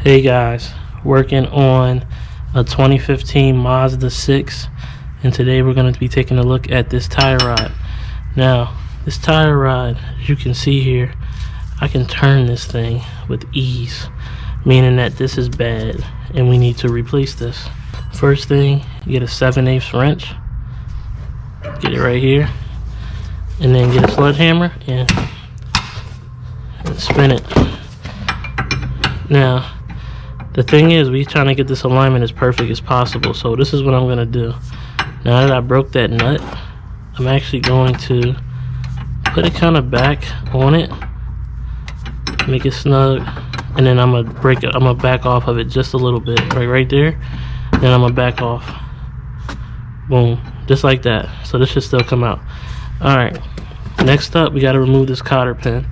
Hey guys, working on a 2015 Mazda 6, and today we're going to be taking a look at this tie rod. Now, this tie rod, as you can see here, I can turn this thing with ease, meaning that this is bad and we need to replace this. First thing, you get a 7/8 wrench, get it right here, and then get a sledgehammer and spin it. Now, the thing is, we're trying to get this alignment as perfect as possible. So this is what I'm going to do. Now that I broke that nut, I'm actually going to put it kind of back on it, make it snug, and then I'm gonna break it. I'm gonna back off of it just a little bit, right there. Then I'm gonna back off. Boom, just like that. So this should still come out. All right. Next up, we got to remove this cotter pin.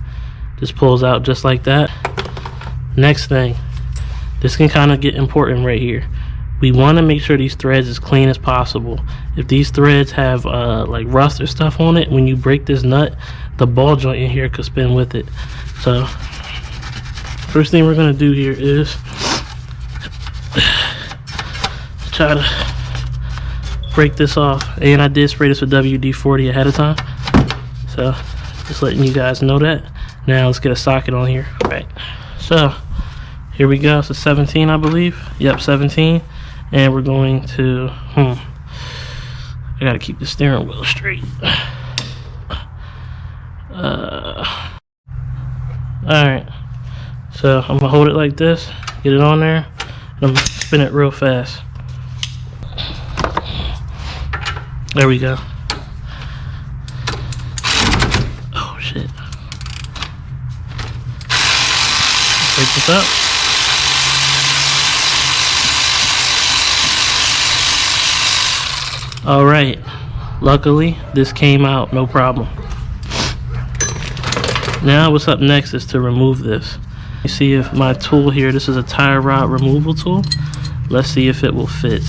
This pulls out just like that. Next thing. This can kind of get important right here. We want to make sure these threads as clean as possible. If these threads have like rust or stuff on it, when you break this nut, the ball joint in here could spin with it. So first thing we're going to do here is try to break this off. And I did spray this with WD-40 ahead of time, so just letting you guys know that. Now let's get a socket on here. All right, so here we go. It's a 17, I believe. Yep, 17. And we're going to, I gotta keep the steering wheel straight. Alright. So I'm gonna hold it like this, get it on there, and I'm gonna spin it real fast. There we go. Oh shit. Break this up. Alright, luckily this came out no problem. Now what's up next is to remove this. You see if my tool here, this is a tie rod removal tool. Let's see if it will fit.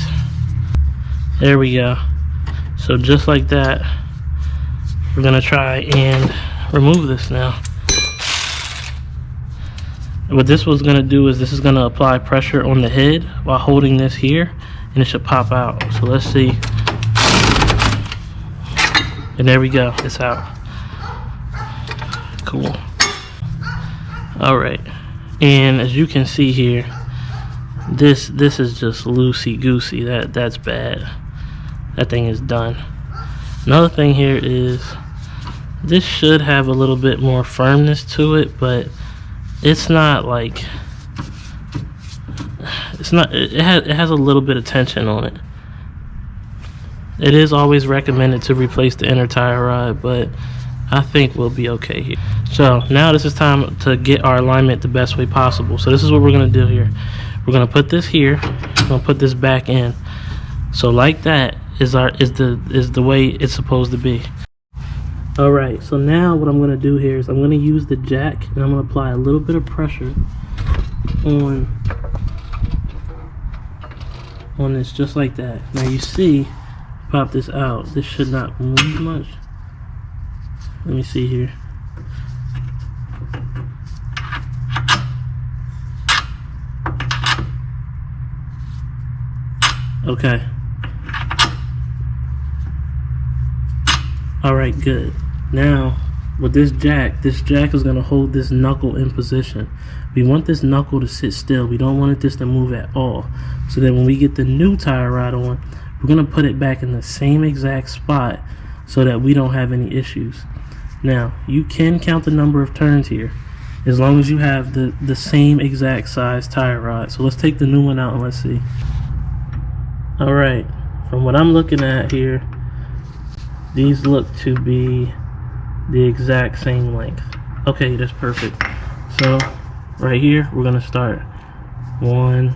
There we go. So just like that, we're gonna try and remove this now. What this was gonna do is this is gonna apply pressure on the head while holding this here, and it should pop out. So let's see. And there we go, it's out. Cool. Alright, and as you can see here, this is just loosey-goosey. That's bad. That thing is done. Another thing here is this should have a little bit more firmness to it, but it's not like, it has a little bit of tension on it. It is always recommended to replace the inner tie rod, but I think we'll be okay here. So now this is time to get our alignment the best way possible. So this is what we're gonna do here. We're gonna put this here, we're gonna put this back in. So like that is the way it's supposed to be. Alright, so now what I'm gonna do here is I'm gonna use the jack and I'm gonna apply a little bit of pressure on this, just like that. Now you see, pop this out, this should not move much. Let me see here. Okay. Alright, good. Now with this jack is going to hold this knuckle in position. We want this knuckle to sit still. We don't want this to move at all. So then when we get the new tie rod on, we're going to put it back in the same exact spot so that we don't have any issues. Now, you can count the number of turns here as long as you have the same exact size tie rod. So let's take the new one out and let's see. Alright, from what I'm looking at here, these look to be the exact same length. Okay, that's perfect. So right here, we're going to start 1,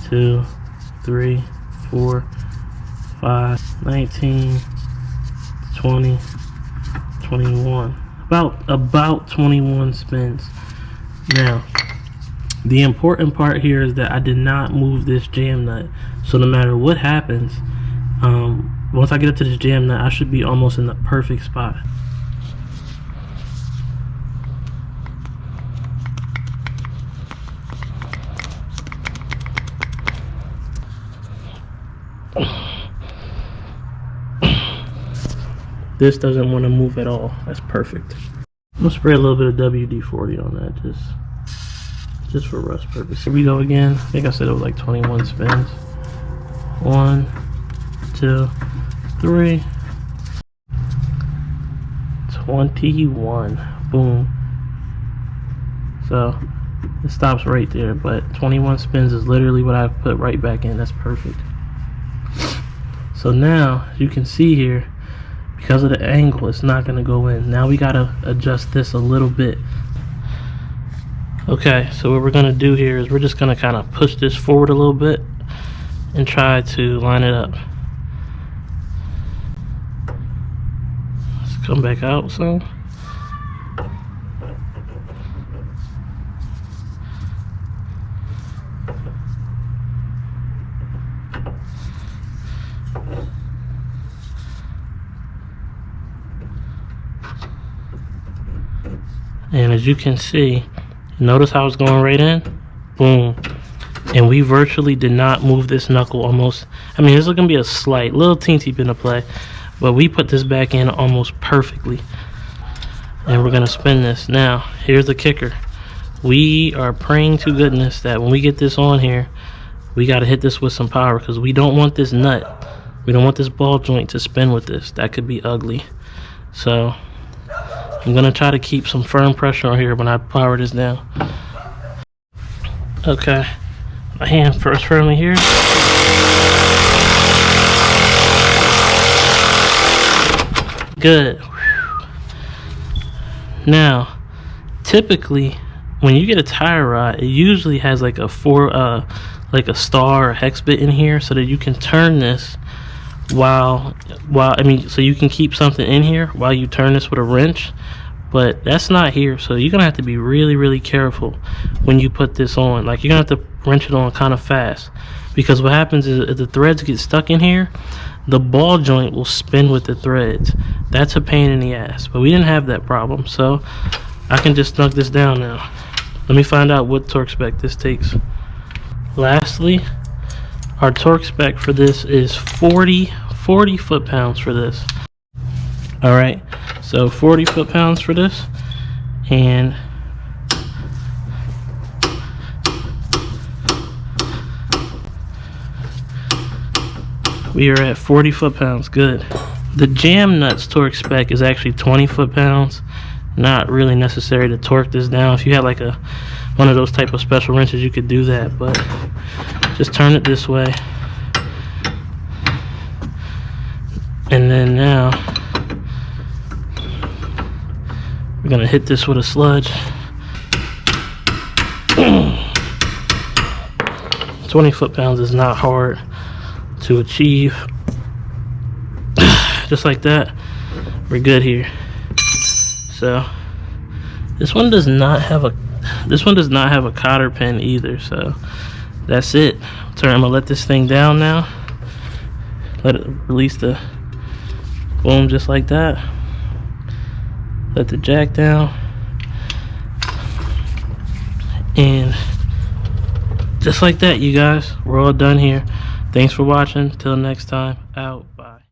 2, 3, 4, 5, 19, 20, 21. About 21 spins. Now, the important part here is that I did not move this jam nut. So no matter what happens, once I get up to this jam nut, I should be almost in the perfect spot. This doesn't want to move at all. That's perfect. I'm gonna spray a little bit of WD-40 on that, just for rust purpose. Here we go again. I think I said it was like 21 spins. 1, 2, 3. 21. Boom. So it stops right there, but 21 spins is literally what I put right back in. That's perfect. So now you can see here, because of the angle, it's not going to go in. Now we got to adjust this a little bit. Okay, so what we're going to do here is we're just going to kind of push this forward a little bit and try to line it up. Let's come back out some. And as you can see, notice how it's going right in? Boom. And we virtually did not move this knuckle almost. I mean, there's going to be a slight, little teensy bit of play, but we put this back in almost perfectly. And we're going to spin this. Now, here's the kicker. We are praying to goodness that when we get this on here, we got to hit this with some power, because we don't want this nut. We don't want this ball joint to spin with this. That could be ugly. So I'm going to try to keep some firm pressure on here when I power this down. Okay. My hand first firmly here. Good. Now, typically, when you get a tire rod, it usually has like a star or hex bit in here, so that you can turn this so you can keep something in here while you turn this with a wrench. But that's not here, so you're gonna have to be really careful when you put this on. Like, you're gonna have to wrench it on kind of fast, because what happens is if the threads get stuck in here, the ball joint will spin with the threads. That's a pain in the ass, but we didn't have that problem, so I can just snug this down now. Let me find out what torque spec this takes. Lastly, our torque spec for this is 40 foot-pounds for this. Alright, so 40 foot-pounds for this, and we are at 40 foot-pounds. Good. The jam nuts torque spec is actually 20 foot-pounds. Not really necessary to torque this down. If you had like one of those type of special wrenches, you could do that, but just turn it this way. And then now we're gonna hit this with a sludge. 20 foot-pounds is not hard to achieve. Just like that, we're good here. So this one does not have a cotter pin either, so that's it. I'm gonna let this thing down now. Let it release the boom, just like that. Let the jack down, and just like that, you guys, we're all done here. Thanks for watching. Till next time, out. Bye.